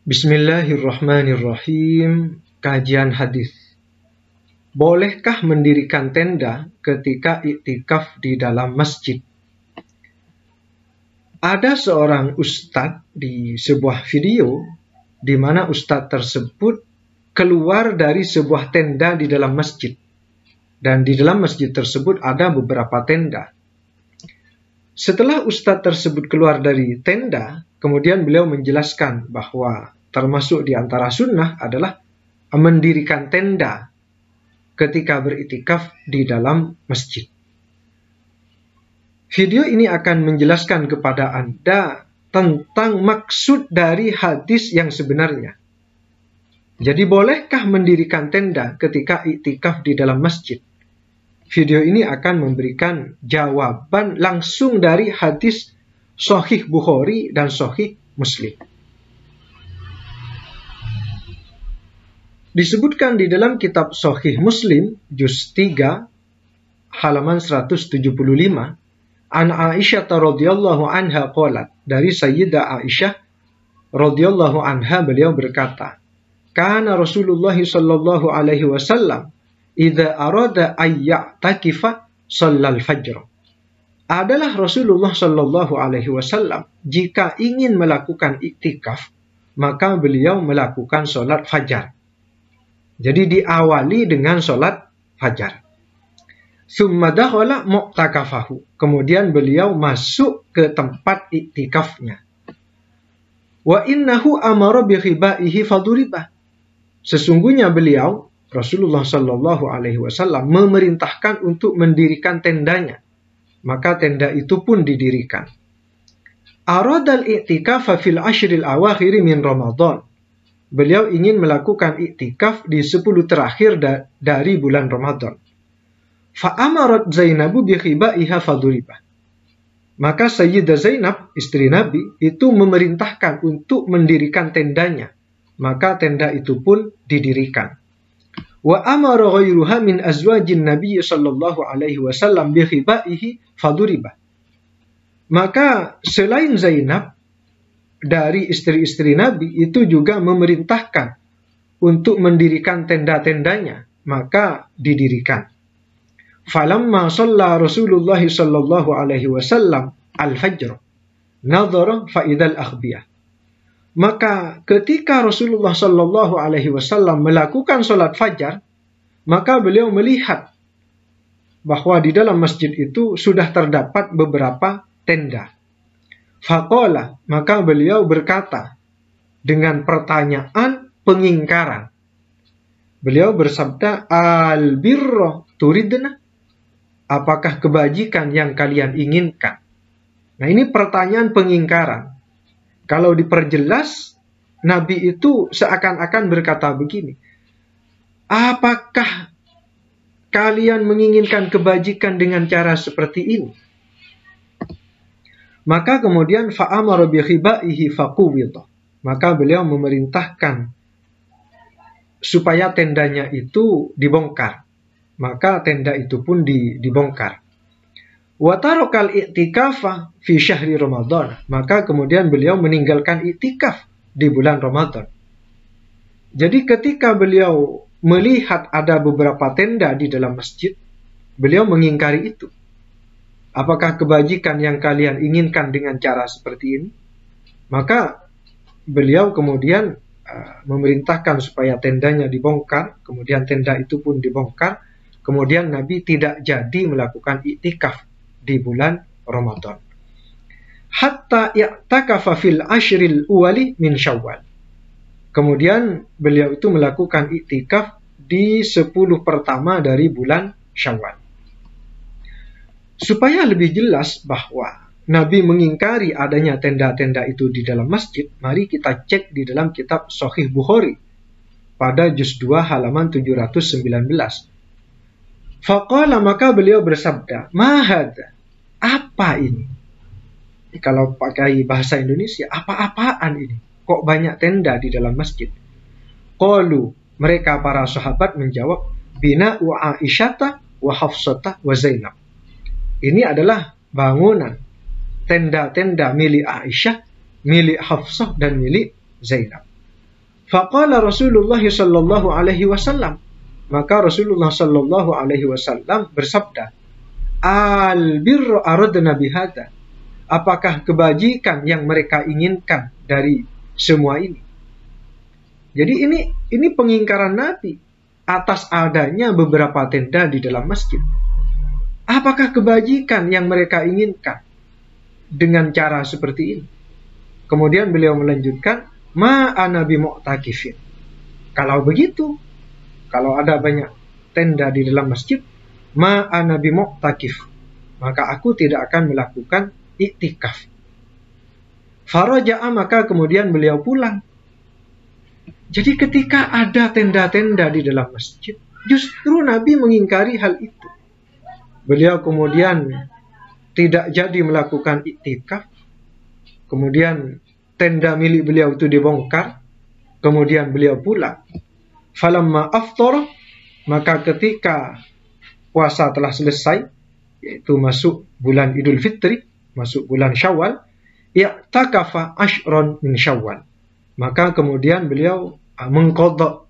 Bismillahirrahmanirrahim. Kajian hadis. Bolehkah mendirikan tenda ketika iktikaf di dalam masjid? Ada seorang ustadz di sebuah video di mana ustadz tersebut keluar dari sebuah tenda di dalam masjid. Dan di dalam masjid tersebut ada beberapa tenda. Setelah ustadz tersebut keluar dari tenda, kemudian beliau menjelaskan bahwa termasuk di antara sunnah adalah mendirikan tenda ketika beriktikaf di dalam masjid. Video ini akan menjelaskan kepada Anda tentang maksud dari hadis yang sebenarnya. Jadi bolehkah mendirikan tenda ketika iktikaf di dalam masjid? Video ini akan memberikan jawaban langsung dari hadis Sahih Bukhari dan Sahih Muslim. Disebutkan di dalam kitab Sahih Muslim, juz 3, halaman 175, an Aisyah radhiyallahu anha qalat, dari Sayyidah Aisyah radhiyallahu anha beliau berkata, kana Rasulullah sallallahu alaihi wasallam idza arada ay ya'takifa shallal fajr. Adalah Rasulullah sallallahu alaihi wasallam jika ingin melakukan iktikaf, maka beliau melakukan salat fajar. Jadi diawali dengan sholat fajar. Tsumma dakhala mu'takafahu. Kemudian beliau masuk ke tempat iktikafnya. Wa innahu amara bi khibaihi faduribah. Sesungguhnya beliau, Rasulullah sallallahu alaihi wasallam, memerintahkan untuk mendirikan tendanya. Maka tenda itu pun didirikan. Aradal i'tikafa fil ashril awakhir min Ramadan. Beliau ingin melakukan iktikaf di 10 terakhir dari bulan Ramadan. Fa'amarat Zainabu bi khibaiha faduribah. Maka Sayyidah Zainab, istri Nabi, itu memerintahkan untuk mendirikan tendanya. Maka tenda itu pun didirikan. Wa amara ghairuha min azwajin Nabi sallallahu alaihi wasallam bi khibaihi faduribah. Maka selain Zainab, dari istri-istri Nabi itu juga memerintahkan untuk mendirikan tenda-tendanya, maka didirikan. Falamma shalla Rasulullah sallallahu alaihi wasallam al-fajr nadhara fa idzal akhbiyah. Maka ketika Rasulullah sallallahu alaihi wasallam melakukan salat fajar, maka beliau melihat bahwa di dalam masjid itu sudah terdapat beberapa tenda. Faqala, maka beliau berkata dengan pertanyaan pengingkaran. Beliau bersabda, al-birra turidna? Apakah kebajikan yang kalian inginkan? Nah, ini pertanyaan pengingkaran. Kalau diperjelas, Nabi itu seakan-akan berkata begini, apakah kalian menginginkan kebajikan dengan cara seperti ini? Maka kemudian fa'amara bi khibaihi faquwita. Maka beliau memerintahkan supaya tendanya itu dibongkar. Maka tenda itu pun dibongkar. Wa tarakal i'tikafa fi syahri Ramadan. Maka kemudian beliau meninggalkan iktikaf di bulan Ramadan. Jadi ketika beliau melihat ada beberapa tenda di dalam masjid, beliau mengingkari itu. Apakah kebajikan yang kalian inginkan dengan cara seperti ini? Maka beliau kemudian memerintahkan supaya tendanya dibongkar. Kemudian tenda itu pun dibongkar. Kemudian Nabi tidak jadi melakukan iktikaf di bulan Ramadan. Hatta i'takafa fil ashril uwali min Syawal. Kemudian beliau itu melakukan iktikaf di 10 pertama dari bulan Syawal. Supaya lebih jelas bahwa Nabi mengingkari adanya tenda-tenda itu di dalam masjid, mari kita cek di dalam kitab Sahih Bukhari pada juz 2 halaman 719. Faqala, maka beliau bersabda, ma hadza? Apa ini? Kalau pakai bahasa Indonesia, apa-apaan ini? Kok banyak tenda di dalam masjid? Qalu, mereka para sahabat menjawab, bina'u Aisyata wa Hafsata wa Zainab. Ini adalah bangunan tenda-tenda milik Aisyah, milik Hafsah, dan milik Zainab. Faqala Rasulullah sallallahu alaihi wasallam. Maka Rasulullah sallallahu alaihi wasallam bersabda, "Al-birru aradna bihadza." Apakah kebajikan yang mereka inginkan dari semua ini? Jadi ini pengingkaran Nabi atas adanya beberapa tenda di dalam masjid. Apakah kebajikan yang mereka inginkan dengan cara seperti ini? Kemudian beliau melanjutkan, "Ma ana bimu'takifin." Kalau begitu, kalau ada banyak tenda di dalam masjid, ma ana bimu'takif, maka aku tidak akan melakukan iktikaf. Faraja'a, maka kemudian beliau pulang. Jadi ketika ada tenda-tenda di dalam masjid, justru Nabi mengingkari hal itu. Beliau kemudian tidak jadi melakukan iktikaf. Kemudian tenda milik beliau itu dibongkar. Kemudian beliau pulang. Falamma aftar, maka ketika puasa telah selesai, yaitu masuk bulan Idul Fitri, masuk bulan Syawal, i'takafa ashron min Syawal. Maka kemudian beliau mengqadha.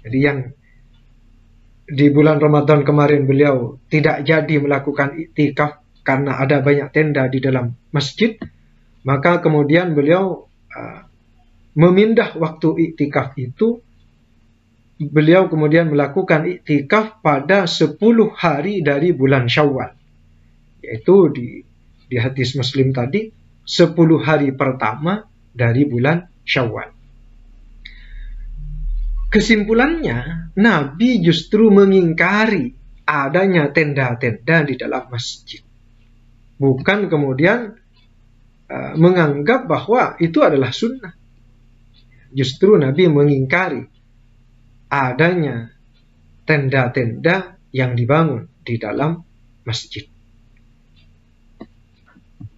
Jadi yang di bulan Ramadan kemarin beliau tidak jadi melakukan iktikaf karena ada banyak tenda di dalam masjid, maka kemudian beliau memindah waktu iktikaf itu. Beliau kemudian melakukan iktikaf pada 10 hari dari bulan Syawal. Yaitu di hadis Muslim tadi, 10 hari pertama dari bulan Syawal. Kesimpulannya, Nabi justru mengingkari adanya tenda-tenda di dalam masjid. Bukan kemudian menganggap bahwa itu adalah sunnah. Justru Nabi mengingkari adanya tenda-tenda yang dibangun di dalam masjid.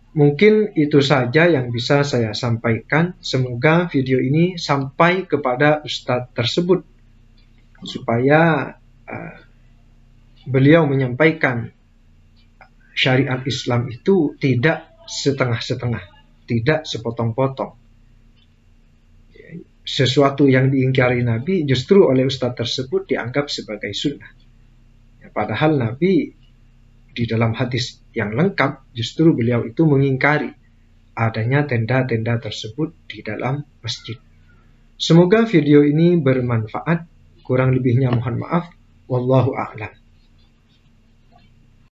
Mungkin itu saja yang bisa saya sampaikan. Semoga video ini sampai kepada ustadz tersebut supaya beliau menyampaikan syariat Islam itu tidak setengah-setengah, tidak sepotong-potong. Sesuatu yang diingkari Nabi justru oleh ustadz tersebut dianggap sebagai sunnah. Padahal Nabi di dalam hadis yang lengkap justru beliau itu mengingkari adanya tenda-tenda tersebut di dalam masjid. Semoga video ini bermanfaat. Kurang lebihnya mohon maaf. Wallahu a'lam.